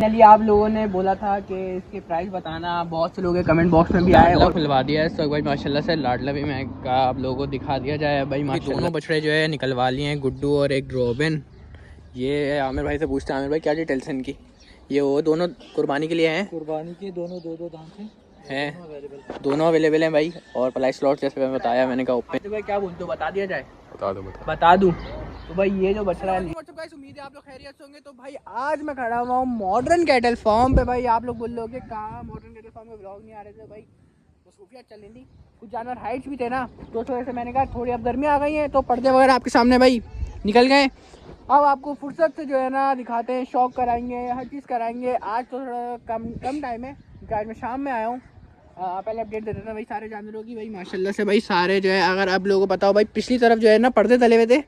Finally आप लोगों ने बोला था कि इसके प्राइस बताना, बहुत से लोगों के कमेंट बॉक्स में भी आए और खुलवा दिया है तो भाई माशाल्लाह से लाडला भी मैं का आप लोगों को दिखा दिया जाए भाई माशाल्लाह। दोनों बछड़े जो है निकलवा लिए हैं, गुड्डू और एक रोबिन। ये आमिर भाई से पूछते हैं, आमिर भाई क्या डिटेल्स हैं इनकी? ये वो दोनों कुर्बानी के लिए हैं, कुर्बानी के दोनों दो दांत हैं, दोनों अवेलेबल हैं भाई। और प्लाई स्लॉट जैसे मैं बताया, मैंने कहा ओपन। तो भाई क्या बोलते हो, बता दिया जाए? बता दूँ तो भाई ये जो बछड़ा है, उम्मीद है आप लोग खैरियत से होंगे। तो भाई आज मैं खड़ा हुआ हूँ मॉडर्न कैटल फार्म पे। भाई आप लोग बोल रहे हो कि कहाँ मॉडर्न कैटल फार्म में ब्लॉग नहीं आ रहे थे भाई, तो सूफिया चल रही थी, कुछ जानवर हाइट्स भी थे ना, तो उस वजह से मैंने कहा थोड़ी अब गर्मी आ गई है तो पर्दे वगैरह आपके सामने भाई निकल गए। अब आपको फुर्सत से जो है ना दिखाते हैं, शौक कराएंगे, हर चीज़ कराएंगे। आज तो थोड़ा कम टाइम है क्योंकि आज मैं शाम में आया हूँ। पहले अपडेट दे देता भाई सारे जानवरों की। भाई माशाल्लाह से भाई सारे जो है, अगर आप लोगों को पता हो भाई, पिछली तरफ जो है ना पर्दे तले हुए थे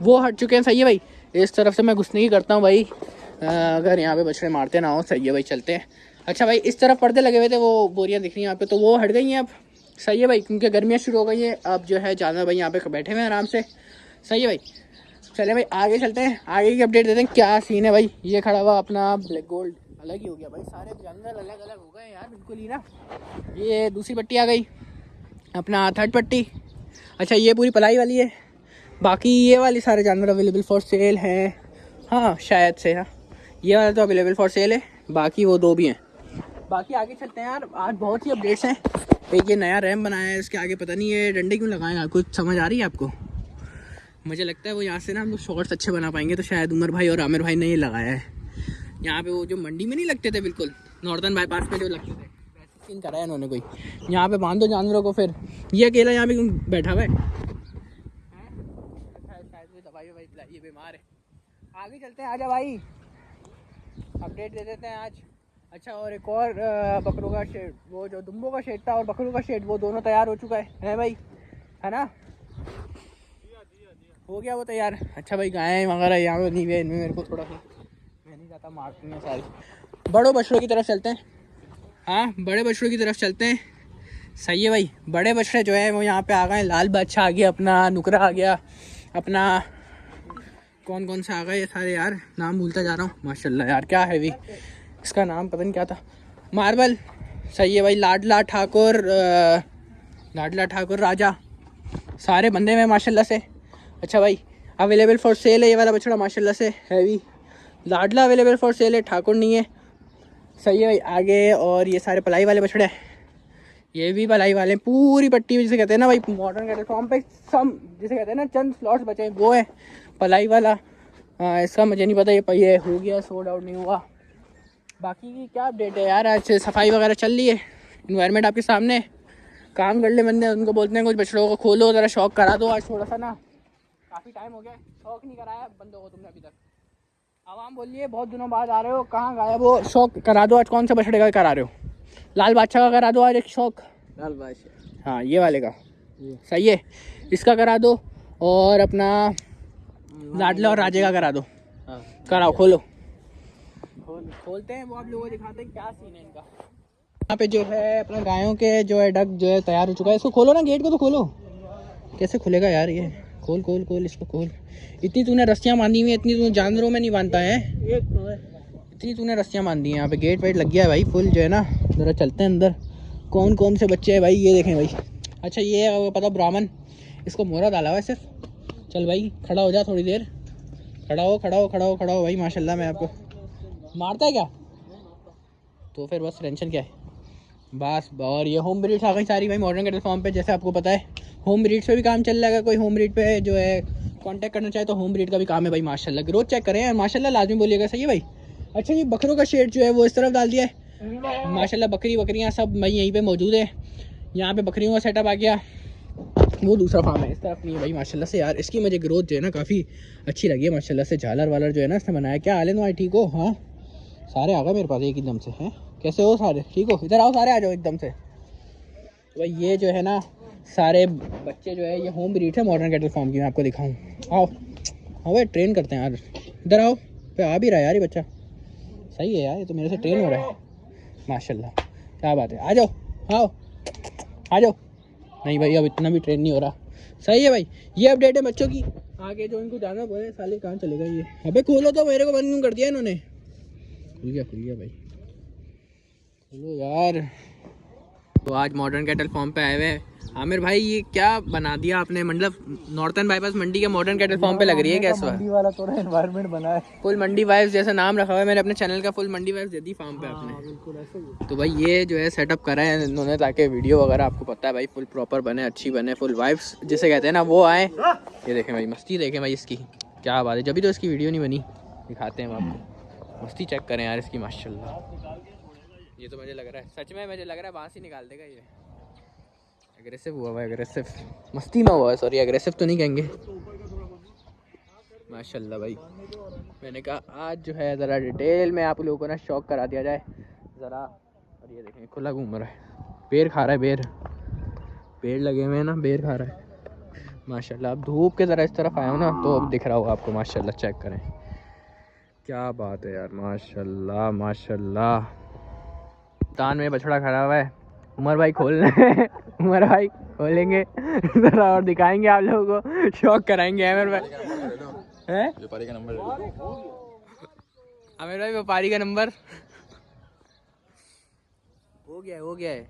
वो हट चुके हैं। सही है भाई, इस तरफ से मैं घुसने की करता हूँ भाई, अगर यहाँ पे बछड़े मारते ना हो। सही है भाई, चलते हैं। अच्छा भाई, इस तरफ पर्दे लगे हुए थे, वो बोरियाँ दिख रही हैं यहाँ पे, तो वो हट गई हैं अब। सही है भाई, क्योंकि गर्मियाँ शुरू हो गई हैं अब जो है जानवर भाई यहाँ पे बैठे हुए हैं आराम से। सही है भाई, चले भाई आगे चलते हैं, आगे की अपडेट देते हैं क्या सीन है भाई। ये खड़ा हुआ अपना ब्लैक गोल्ड अलग ही हो गया भाई, सारे जानवर अलग अलग हो गए यार बिल्कुल ही ना। ये दूसरी पट्टी आ गई, अपना थर्ड पट्टी। अच्छा ये पूरी पलाई वाली है, बाकी ये वाली सारे जानवर अवेलेबल फॉर सेल हैं। हाँ शायद से, हाँ ये वाला तो अवेलेबल फॉर सेल है, बाकी वो दो भी हैं। बाकी आगे चलते हैं यार, आज बहुत सी अपडेट्स हैं। एक ये नया रैम बनाया है, इसके आगे पता नहीं ये डंडे क्यों लगाए हैं, कुछ समझ आ रही है आपको? मुझे लगता है वो यहाँ से ना हम लोग शॉर्ट्स अच्छे बना पाएंगे, तो शायद उमर भाई और आमिर भाई ने ये लगाया है। यहाँ पे वो जो मंडी में नहीं लगते थे बिल्कुल, नॉर्दर्न बाईपास में जो लगते थे, वैसे सीन कराया इन्होंने कोई। यहाँ पे बांध दो जानवरों को, फिर ये अकेला यहाँ पे क्यों बैठा हुआ है? दवाई ये बीमार है। आगे चलते हैं, आजा भाई अपडेट दे देते हैं आज। अच्छा और एक और बकरों का शेड, वो जो दुम्बों का शेड था और बकरों का शेड, वो दोनों तैयार हो चुका है भाई, है ना? हो गया वो तैयार। अच्छा भाई गायें वगैरह यहाँ पे नहीं हुए, इनमें मेरे को थोड़ा सा मैं नहीं चाहता मारती हैं सारी। बड़ों बछड़ों की तरफ चलते हैं, हाँ बड़े बछड़ों की तरफ चलते हैं। सही है भाई, बड़े बछड़े जो है वो यहाँ पे आ गए। लाल बादशाह आ गया, अपना नुकरा आ गया, अपना कौन कौन सा आ गए ये सारे यार, नाम भूलता जा रहा हूँ। माशाल्लाह यार क्या है भी इसका नाम, पता नहीं क्या था, मार्बल। सही है भाई, लाडला ठाकुर राजा, सारे बंदे में माशाल्लाह से। अच्छा भाई अवेलेबल फॉर सेल है ये वाला बछड़ा, माशाल्लाह से हैवी। लाडला अवेलेबल फॉर सेल है, ठाकुर नहीं है। सही है भाई आगे, और ये सारे पलाई वाले बछड़े हैं, ये भी पलाई वाले हैं। पूरी पट्टी जिसे कहते हैं ना भाई मॉडर्न कैटल फार्म पे, सम जिसे कहते हैं ना चंद स्लॉट्स बचे हैं वो है पलाई वाला। इसका मुझे नहीं पता ये हो गया सोल्ड आउट नहीं हुआ। बाकी की क्या अपडेट है यार, आज सफाई वगैरह चल रही है, इन्वायरमेंट आपके सामने। काम कर ले बंदे, उनको बोलते हैं कुछ बछड़ों को खोलो ज़रा, शौक करा दो आज थोड़ा सा ना, काफ़ी टाइम हो गया शौक नहीं कराया बंदों को तुमने अभी तक। आवाम बोलिए बहुत दिनों बाद आ रहे हो, कहाँ गायब हो? शौक करा दो आज, कौन से बछड़े का करा रहे हो? लाल बादशाह का करा दो आज एक शौक, लाल बादशाह, हाँ ये वाले का सही है, इसका करा दो। और अपना लाडला और राजे का करा दो, कराओ, खोलते हैं, वो आप लोगों को दिखाते हैं क्या सीन है इनका। यहाँ पे जो है अपना गायों के जो है डक जो है तैयार हो चुका है। इसको खोलो ना, गेट को तो खोलो। कैसे खुलेगा यार ये? खोल इसको खोल। इतनी तूने रस्सियाँ बांधी हुई है, इतनी तूने जानवरों में नहीं बांधता है, इतनी तूने रस्सियाँ बांधी हैं। यहाँ पे गेट वेट लग गया है भाई फुल जो है ना। ज़रा चलते हैं अंदर, कौन कौन से बच्चे हैं भाई ये देखें भाई। अच्छा ये पता ब्राह्मण, इसको मोहरा डाला हुआ है सिर्फ। चल भाई खड़ा हो जा थोड़ी देर, खड़ा हो भाई। माशाल्लाह मैं आपको मारता है क्या? तो फिर बस टेंशन क्या है बस। और ये होम ब्रीड्स आ गई सारी भाई मॉडर्न कैटल फार्म पे, जैसे आपको पता है होम ब्रीड्स पे भी काम चल रहा है। अगर कोई होम ब्रीड पे जो है कांटेक्ट करना चाहे तो होम ब्रीड का भी काम है भाई। माशाल्लाह ग्रोथ चेक करें माशाल्लाह, लाजमी बोलिएगा। सही है भाई। अच्छा ये बकरों का शेड जो है वो इस तरफ डाल दिया है माशाल्लाह। बकरियाँ सब भाई यहीं पे मौजूद है। यहाँ पे बकरियों का सेटअप आ गया, वो दूसरा फार्म है, इस तरफ नहीं है भाई। माशाल्लाह से यार इसकी मुझे ग्रोथ जो है ना काफ़ी अच्छी लगी है माशाल्लाह से। झालर वालर जो है ना इसने बनाया। क्या हाल है तुम्हारे, ठीक हो? हाँ सारे आ गए मेरे पास एक एकदम से। हैं कैसे हो सारे, ठीक हो? इधर आओ सारे, आ जाओ एकदम से। तो भाई ये जो है ना सारे बच्चे जो है ये होम ब्रीड है मॉडर्न कैटल फार्म की, मैं आपको दिखाऊँ। आओ हाँ भाई ट्रेन करते हैं यार, इधर आओ। पे आ भी रहा है यार ये बच्चा, सही है यार, ये तो मेरे से ट्रेन हो रहा है माशाल्लाह, क्या बात है। आ जाओ, आओ आ जाओ। नहीं भाई अब इतना भी ट्रेन नहीं हो रहा। सही है भाई, ये अपडेट है बच्चों की। आगे जो इनको जाना बोले साले कहाँ चलेगा ये। अबे खोलो तो, मेरे को बंद क्यों कर दिया इन्होंने? खुल गया भाई, चलो यार। तो आज मॉडर्न कैटल फार्म पे आए हुए हैं। आमिर भाई ये क्या बना दिया आपने, मतलब नॉर्थन बाईपास मंडी के मॉडर्न कैटल फार्म पे लग रही है कैसा? मंडी वाला थोड़ा एनवायरनमेंट बना है, फुल मंडी वाइब्स जैसा नाम रखा हुआ है मैंने अपने चैनल का, फुल मंडी वाइब्स दे दी फार्म पे आपने। बिल्कुल ऐसे ही। तो भाई ये जो है सेटअप करा है इन्होंने ताकि वीडियो वगैरह आपको पता है भाई फुल प्रॉपर बने, अच्छी बने, फुल वाइब्स जिसे कहते हैं ना वो आए। ये देखें भाई मस्ती, देखें भाई इसकी क्या बात है, जब भी तो इसकी वीडियो नहीं बनी, दिखाते हैं हम आपको। मस्ती चेक करें यार इसकी माशाल्लाह। ये तो मुझे लग रहा है, सच में मुझे लग रहा है बांस ही निकाल देगा ये। एग्रेसिव हुआ हुआ, एग्रेसिव मस्ती में हुआ है, सॉरी एग्रेसिव तो नहीं कहेंगे। माशाल्लाह भाई, मैंने कहा आज जो है ज़रा डिटेल में आप लोगों को ना शौक करा दिया जाए ज़रा। और ये देखें खुला घूम रहा है, बेर खा रहा है, बेर लगे हुए हैं ना, बेर खा रहा है माशाल्लाह। अब धूप के ज़रा इस तरफ आया हूँ ना तो अब दिख रहा होगा आपको माशाल्लाह। चेक करें क्या बात है यार, माशाल्लाह माशाल्लाह। तान में बछड़ा खड़ा हुआ है, उमर भाई खोल रहे हैं। उमर भाई खोलेंगे ज़रा और दिखाएंगे आप लोगों को, शौक कराएंगे। आमिर भाई है, व्यापारी का नंबर, आमिर भाई व्यापारी का नंबर हो गया है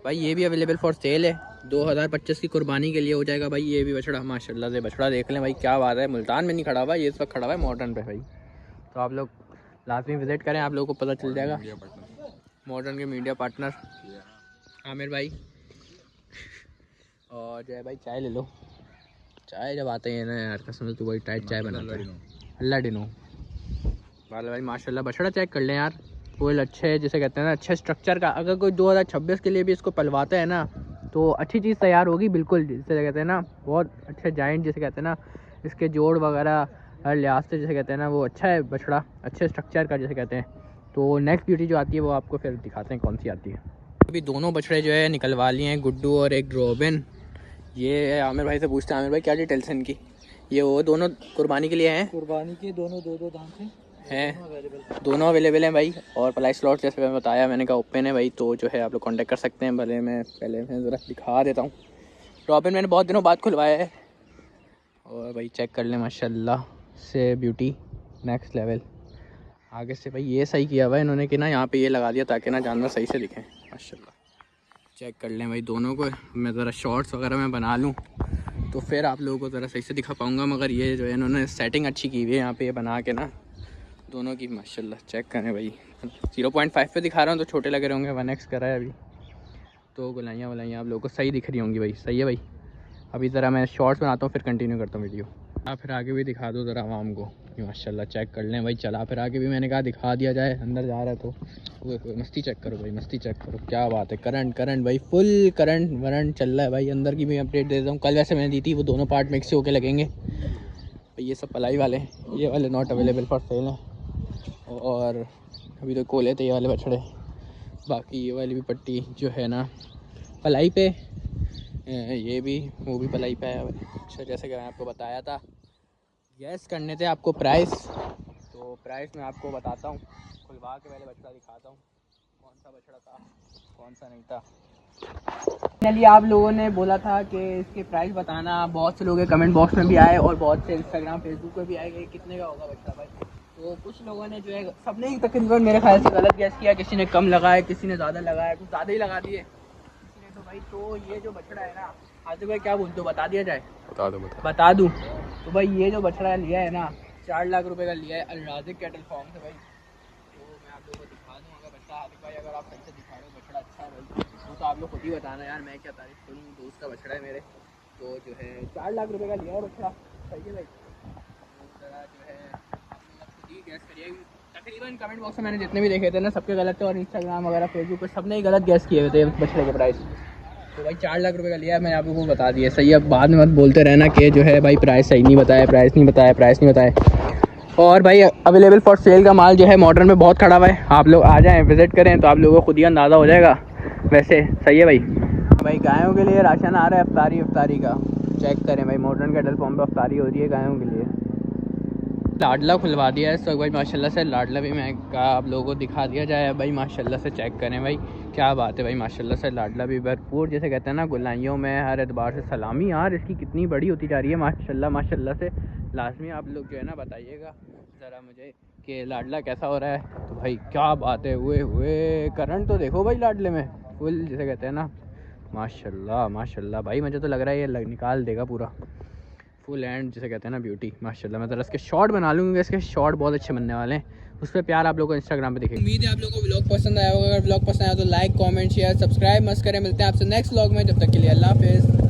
भाई। ये भी अवेलेबल फॉर सेल है, 2025 की कुर्बानी के लिए हो जाएगा भाई। ये भी बछड़ा माशाल्लाह से, बछड़ा देख लें भाई क्या बात है। मुल्तान में नहीं खड़ा हुआ, ये इस वक्त खड़ा हुआ है मॉडर्न पे भाई। तो आप लोग लाजमी विजिट करें, आप लोगों को पता चल जाएगा। मॉडर्न के मीडिया पार्टनर आमिर भाई। और जो है भाई चाय ले लो, चाय जब आते हैं ना यार कसम से तो वही टाइट चाय बनाता है अल्लाह डिनो वाला भाई। माशाल्लाह बछड़ा चेक कर लें यार, फुल अच्छे जिसे कहते हैं ना, अच्छे स्ट्रक्चर का। अगर कोई 2026 के लिए भी इसको पलवाता है ना तो अच्छी चीज़ तैयार होगी बिल्कुल, जिसे कहते हैं ना बहुत अच्छे जाइंट जिसे कहते हैं ना, इसके जोड़ वगैरह हर लिहाज से जिसे कहते हैं ना वो अच्छा है बछड़ा, अच्छे स्ट्रक्चर का जिसे कहते हैं। तो नेक्स्ट ब्यूटी जो आती है वो आपको फिर दिखाते हैं कौन सी आती है। अभी दोनों बछड़े जो है निकलवा लिए हैं, गुड्डू और एक ड्रोबिन। ये आमिर भाई से पूछते हैं, आमिर भाई क्या डिटेल्स हैं इनकी? ये वो दोनों कुर्बानी के लिए हैं, कुर्बानी के दोनों दो दांत हैं, दोनों अवेलेबल हैं भाई। और प्लाई स्लॉट जैसे मैंने बताया, मैंने कहा ओपन है भाई, तो जो है आप लोग कांटेक्ट कर सकते हैं। भले मैं पहले मैं ज़रा दिखा देता हूँ। ड्रॉबिन मैंने बहुत दिनों बाद खुलवाया है और भाई चेक कर लें माशाल्लाह से ब्यूटी नेक्स्ट लेवल। आगे से भाई ये सही किया हुआ है इन्होंने कि ना यहाँ पे ये लगा दिया ताकि ना जानवर सही से दिखें माशाल्लाह। चेक कर लें भाई दोनों को। मैं ज़रा शॉर्ट्स वगैरह मैं बना लूँ तो फिर आप लोगों को ज़रा सही से दिखा पाऊँगा, मगर ये जो है इन्होंने सेटिंग अच्छी की हुई है यहाँ पे ये बना के ना दोनों की माशाल्लाह। चेक करें भाई, 0.5 पे दिखा रहा हूँ तो छोटे लगे रहेंगे, 1x करा है अभी तो गुलाइयाँ वलाइयाँ आप लोगों को सही दिख रही होंगी भाई। सही है भाई, अभी ज़रा मैं शॉर्ट्स बनाता हूँ फिर कंटिन्यू करता हूँ वीडियो। आप फिर आगे भी दिखा दो ज़रा आवाम को माशाल्लाह। चेक कर लें भाई, चला फिर आगे भी मैंने कहा दिखा दिया जाए, अंदर जा रहा है तो मस्ती चेक करो भाई, मस्ती चेक करो क्या बात है। करंट भाई फुल करंट वरंट चल रहा है भाई। अंदर की भी अपडेट दे देता हूँ, कल वैसे मैंने दी थी, वो दोनों पार्ट मिक्स से होके लगेंगे भाई। ये सब पलाई वाले हैं, ये वाले नॉट अवेलेबल फॉर सेल हैं। और अभी तो कोले थे ये वाले बछड़े, बाकी ये वाली भी पट्टी जो है ना पलाई पे, ये भी वो भी पलाई पे है। अच्छा जैसे कि मैं आपको बताया था, गैस करने थे आपको प्राइस, तो प्राइस मैं आपको बताता हूँ। खुलवा के पहले बछड़ा दिखाता हूँ कौन सा बछड़ा था कौन सा नहीं था। फाइनली आप लोगों ने बोला था कि इसके प्राइस बताना, बहुत से लोग कमेंट बॉक्स में भी आए और बहुत से इंस्टाग्राम फेसबुक पे भी आए कि कितने का होगा बछड़ा भाई। तो कुछ लोगों ने जो है सबने ही तकरीबन मेरे ख्याल से गलत गैस किया, किसी ने कम लगाया, किसी ने ज़्यादा लगाया, कुछ ज़्यादा ही लगा दिए किसी ने। तो भाई तो ये जो बछड़ा है ना, आसिफ भाई क्या बोलते हो, बता दिया जाए? बता दूँ तो भाई ये जो बछड़ा लिया है ना 4 लाख रुपए का लिया है अल-राज़िक कैटल फार्म से भाई। तो मैं आप लोगों को दिखा दूँ अगर बच्चा आसिफ भाई, अगर आप सही से दिखा रहे हो बछड़ा अच्छा है भाई वो तो आप लोग खुद ही बताना यार, मैं क्या तारीफ करूँ, दोस्त का बछड़ा है मेरे। तो जो है 4 लाख रुपए का लिया है बछड़ा, सही है भाई। तो ज़रा जो है आप लोग खुद ही गैस करिए। तकरीबन कमेंट बॉक्स में मैंने जितने भी देखे थे ना सबके गलत थे, और इंस्टाग्राम वगैरह फेसबुक पर सबने ही गलत गैस किए हुए थे बछड़े के प्राइस। तो भाई 4 लाख रुपए का लिया है, मैंने आप लोगों को बता दिया। सही है, अब बाद में मत बोलते रहना कि जो है भाई प्राइस सही नहीं बताया, प्राइस नहीं बताया। और भाई अवेलेबल फॉर सेल का माल जो है मॉडर्न में बहुत खड़ा हुआ है, आप लोग आ जाएं विज़िट करें तो आप लोगों को खुद ही अंदाज़ा हो जाएगा। वैसे सही है भाई गायों के लिए राशन आ रहा है अफ्तारी का, चेक करें भाई। मॉडर्न कैटल फार्म पे अफ्तारी हो रही है गायों के लिए। लाडला खुलवा दिया है तो भाई माशाल्लाह से, लाडला भी मैं कहा आप लोगों को दिखा दिया जाए भाई माशाल्लाह से। चेक करें भाई क्या बात है भाई माशाल्लाह से, लाडला भी भरपूर जिसे कहते हैं ना गुलाइयों में हर एतबार से सलामी। यार इसकी कितनी बड़ी होती जा रही है माशाल्लाह माशाल्लाह से। लाजमी आप लोग जो है ना बताइएगा ज़रा मुझे कि लाडला कैसा हो रहा है। तो भाई क्या बात है, हुए हुए करंट तो देखो भाई लाडले में, फुल जिसे कहते हैं ना, माशाल्लाह माशाल्लाह भाई। मुझे तो लग रहा है ये निकाल देगा पूरा फुल एंड जिसे कहते हैं ना ब्यूटी, माशाल्लाह। मैं ज़रा इसके शॉर्ट बना लूँगी, इसके शॉर्ट बहुत अच्छे बनने वाले हैं, उस पर प्यार आप लोगों को इंस्टाग्राम पे दिखेगा। उम्मीद है आप लोगों को व्लॉग पसंद आया होगा। अगर व्लॉग पसंद आया तो लाइक कमेंट शेयर सब्सक्राइब मस्त करें। मिलते हैं आपसे नेक्स्ट व्लॉग में, जब तक के लिए अल्लाह हाफिज़।